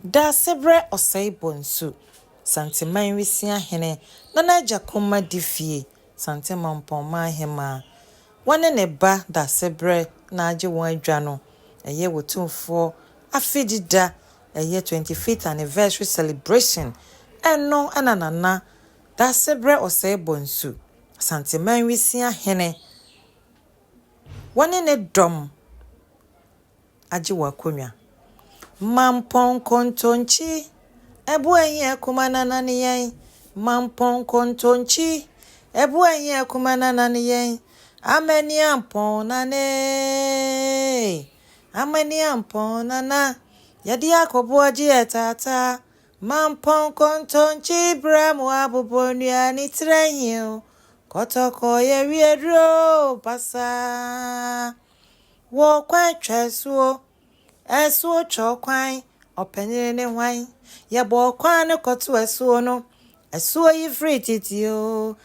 Daasebre Osei Bonsu. Asanteman Agyakoma Nana Agyakoma Difie. Mampong mahema. Wane ne ba Daasebre na agye won adwa no. Eye wotumfo afidida. Eye 25th anniversary celebration. Eno ananana Daasebre Osei Bonsu. Asanteman Agyakoma. Wane ne dom agye wakonwa. Mampong Kontonkyi ebuenye kumanana ni yen. Mampong Kontonkyi ebuenye kumanana ni yen. Amaniampong nane. Amaniampong nana. Yadi akobo agye tata. Mampong Kontonkyi bramo abubonua ni trenyo. Kotoko ye wiedro pasa. Wo kwa chesuo. Esuo chokwan openye ne hwan ye bo kwan ne koto esuo no esuo yi free titio